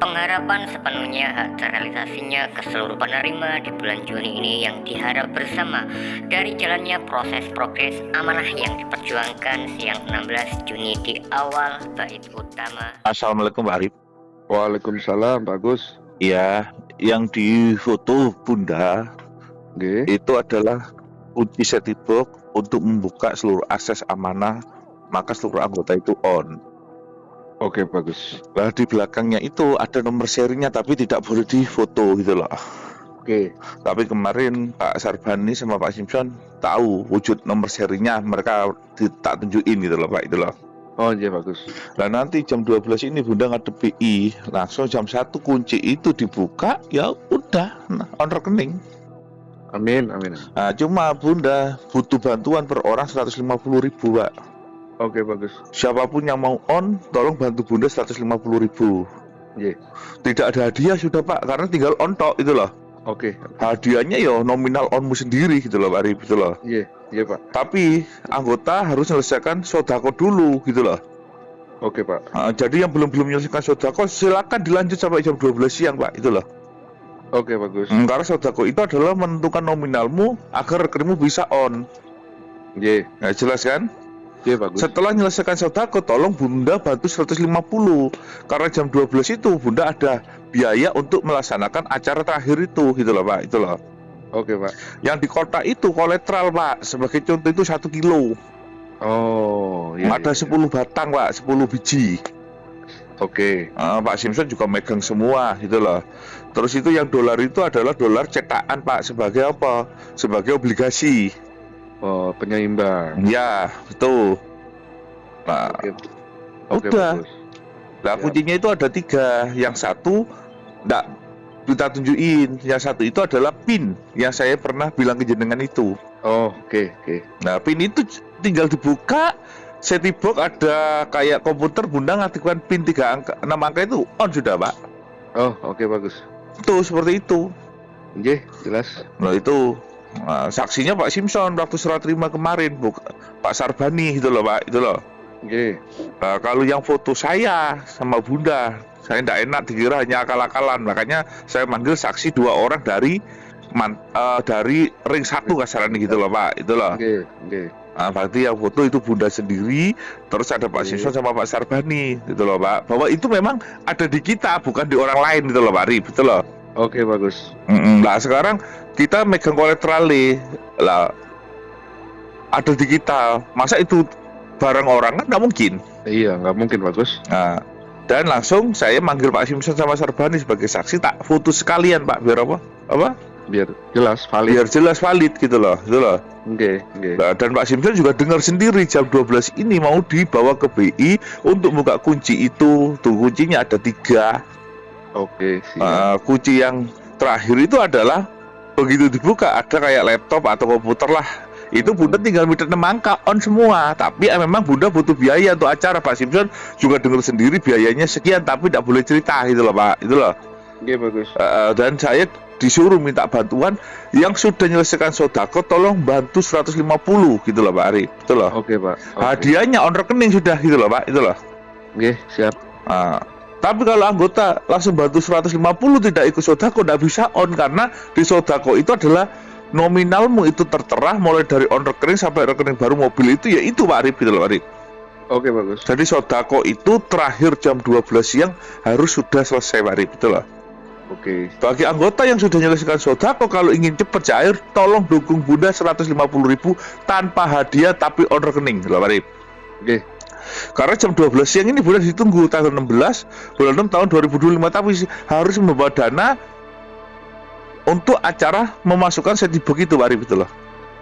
Pengharapan sepenuhnya hak terrealisasinya ke seluruh penerima di bulan Juni ini yang diharap bersama dari jalannya proses progres amanah yang diperjuangkan siang 16 Juni di awal bait utama. Assalamualaikum Pak Arif. Waalaikumsalam, Pak Gus. Ya, yang di foto Bunda Nggih. itu adalah kunci setibok untuk membuka seluruh akses amanah, maka seluruh anggota itu on. Oke, bagus. Nah, di belakangnya itu ada nomor serinya tapi tidak boleh difoto gitu loh. Oke. Tapi kemarin Pak Sarbani sama Pak Simpson tahu wujud nomor serinya, mereka tak tunjukin gitu loh Pak, itu loh. Oh iya, bagus. Nah nanti jam 12 ini Bunda ngadep PI, langsung jam 1 kunci itu dibuka, ya udah, on rekening. Amin, amin. Nah, cuma Bunda butuh bantuan per orang 150.000 Pak. Oke, bagus. Siapapun yang mau on, tolong bantu Bunda 150.000. Iya. Tidak ada hadiah sudah Pak, karena tinggal on tok itu loh. Oke. Hadiahnya ya nominal onmu sendiri gitu loh Pak Arif, gitu loh. Iya, iya, Pak. Tapi anggota harus menyelesaikan sodako dulu gitu loh. Oke, Pak. Nah, jadi yang belum menyelesaikan sodako silakan dilanjut sampai jam 12 siang Pak, itu loh. Oke, bagus. Karena sodako itu adalah menentukan nominalmu agar rekeningmu bisa on. Iya. Nah, jelas kan? Iya, bagus. Setelah menyelesaikan sodako, tolong Bunda bantu 150. Karena jam 12 itu Bunda ada biaya untuk melaksanakan acara terakhir itu, gitu loh Pak, itu loh. Oke, Pak. Yang di kota itu koletral Pak, sebagai contoh itu 1 kilo. Oh, iya. Ada 10 batang Pak, 10 biji. Oke. Pak Simpson juga megang semua, gitu loh. Terus itu yang dolar itu adalah dolar cetakan Pak, sebagai apa? Sebagai obligasi. Oh, penyeimbang. Ya, betul. Nah, Oke. Oke, udah. bagus. Nah, kuncinya itu ada 3. Yang satu enggak kita tunjukin. Yang satu itu adalah PIN yang saya pernah bilang ke jenengan itu. Oh, oke, oke. Nah, PIN itu tinggal dibuka, setibok ada kayak komputer, Bunda ngaktifkan PIN 3 angka, 6 angka itu on sudah, Pak. Oh, oke, bagus. Itu seperti itu. Iya, jelas. Nah, itu saksinya Pak Simpson waktu serah terima kemarin, Pak Sarbani gitu loh, Pak, itu loh. Oke. Nah, kalau yang foto saya sama Bunda, saya tidak enak dikira hanya akal-akalan, makanya saya manggil saksi 2 orang dari ring 1 kasarannya gitu loh Pak, itu loh. Oke, oke. Nah, berarti yang foto itu Bunda sendiri, terus ada Pak Simpson sama Pak Sarbani gitu loh Pak, bahwa itu memang ada di kita, bukan di orang lain gitu loh Pak Arif, gitu loh. Oke, bagus. Nah sekarang kita megang kolateral lah, ada di kita, masa itu barang orang kan nggak mungkin. Iya, nggak mungkin, bagus. Nah, dan langsung saya manggil Pak Simpson sama Sarbani sebagai saksi, tak foto sekalian Pak, biar apa? Biar jelas, valid. Biar jelas valid gitu loh, gitu loh. Oke, oke. Nah, dan Pak Simpson juga dengar sendiri jam 12 ini mau dibawa ke BI untuk buka kunci itu. Tuh kuncinya ada 3. Oke, siap. Kunci yang terakhir itu adalah begitu dibuka ada kayak laptop atau komputer lah. Itu Bunda tinggal minta 6 angka on semua. Tapi memang Bunda butuh biaya untuk acara. Pak Simpson juga dengar sendiri biayanya sekian, tapi tidak boleh cerita gitu loh Pak. Itu loh. Oke, bagus. Dan saya disuruh minta bantuan yang sudah menyelesaikan sodako, tolong bantu 150 gitu loh Pak Ari. Itu loh. Oke, Pak. Oke. Hadiahnya on rekening sudah gitu loh Pak. Itu loh. Oke, siap. Tapi kalau anggota langsung bantu 150 tidak ikut sodako, tidak bisa on, karena di sodako itu adalah nominalmu itu tertera mulai dari on rekening sampai rekening baru mobil itu, ya itu Pak Arif gitu loh Pak Arif. Oke, bagus. Jadi sodako itu terakhir jam 12 siang harus sudah selesai Pak Arif, betul loh. Oke. Bagi anggota yang sudah menyelesaikan sodako, kalau ingin cepat cair, tolong dukung Bunda 150.000 tanpa hadiah tapi on rekening, Pak Arif. Oke. Karena jam 12 siang ini Bunda ditunggu tanggal 16 bulan 6 tahun 2025, tapi harus membawa dana untuk acara memasukkan setibok itu Pak Arif, itu loh.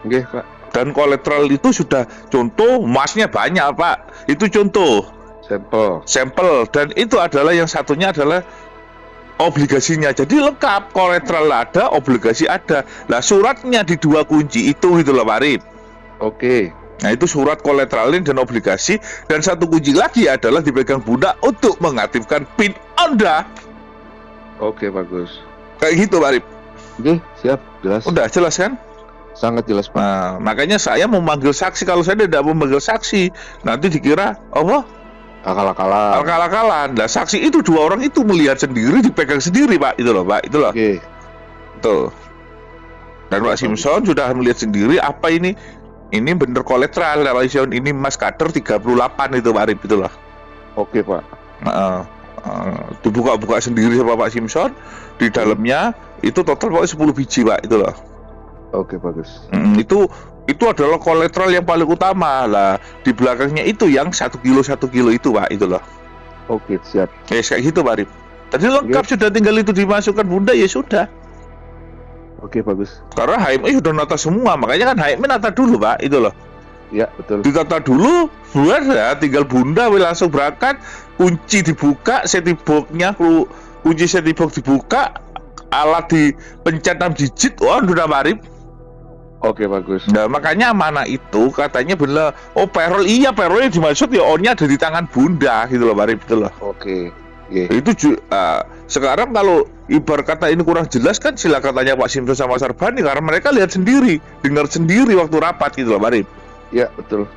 Oke, Pak. Dan kolateral itu sudah contoh, emasnya banyak Pak, itu contoh sampel, dan itu adalah yang satunya adalah obligasinya, jadi lengkap, kolateral ada, obligasi ada. Nah suratnya di 2 kunci itu gitu loh Pak Arif. Oke. Nah itu surat kolateralin dan obligasi, dan 1 kunci lagi adalah dipegang Bunda untuk mengaktifkan PIN Anda. Oke, bagus. Kayak gitu Pak Arif. Oke, siap, jelas. Udah jelas kan? Sangat jelas, Pak. Nah makanya saya mau manggil saksi. Kalau saya tidak mau manggil saksi, nanti dikira Akal-akalan. Akal-akalan. Nah, saksi itu 2 orang itu melihat sendiri, dipegang sendiri, Pak. Itu loh, Pak. Itu loh. Oke. Tuh. Dan Pak Simpson sudah melihat sendiri apa ini bener kolateral, ini mas kader 38 itu Pak Arif, itu loh. Oke, Pak. Dibuka-buka sendiri sama Pak Simpson, di dalamnya itu total pokoknya 10 biji Pak, itu loh. Oke, bagus. Itu adalah kolateral yang paling utama lah. Di belakangnya itu yang 1 kilo itu Pak, itu loh. Oke, siap. Kayak gitu Pak Arif. Tadi lengkap, sudah tinggal itu dimasukkan Bunda, ya sudah. Oke, bagus. Karena HMI sudah nota semua, makanya kan HMI nota dulu Pak, itu loh. Ya, betul. Ditata dulu, buat ya, tinggal Bunda langsung berangkat, kunci dibuka, setiboknya, kunci setibok dibuka, alat dipencet 6 digit, udah Pak Arif. Oke, bagus. Nah, makanya mana itu katanya bener, payroll, iya payrollnya dimaksud ya, onnya ada di tangan Bunda, gitu loh Pak Arif, gitu loh. Oke. Yeah. Itu sekarang kalau ibarat kata ini kurang jelas kan silakan tanya Pak Simpson sama Sarbani, karena mereka lihat sendiri, dengar sendiri waktu rapat, gitu loh Pak Arif. Ya, betul.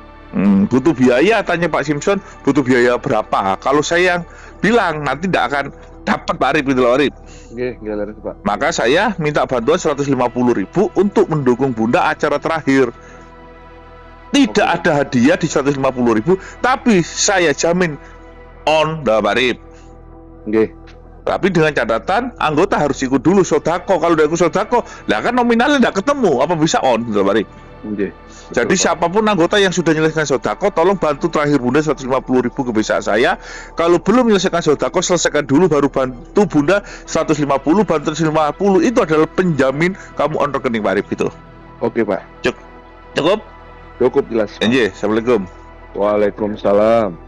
Butuh biaya, tanya Pak Simpson, butuh biaya berapa? Kalau saya yang bilang nanti tidak akan dapat Pak Arif, gitu loh Arif. Oke, gila Pak. Maka saya minta bantuan 150.000 untuk mendukung Bunda acara terakhir. Tidak ada hadiah di 150.000, tapi saya jamin dah Pak Arif. Oke. Tapi dengan catatan anggota harus ikut dulu sodako. Kalau udah ikut sodako, lah kan nominalnya tidak ketemu, apa bisa dah Pak Arif. Oke. Jadi siapapun anggota yang sudah menyelesaikan sodako, tolong bantu terakhir Bunda 150.000 ke bisa saya. Kalau belum menyelesaikan sodako, selesaikan dulu baru bantu Bunda 150, bantu 150 itu adalah penjamin kamu on rekening Pak Arif, gitu. Oke, Pak. Cukup? Cukup jelas. Assalamualaikum. Waalaikumsalam.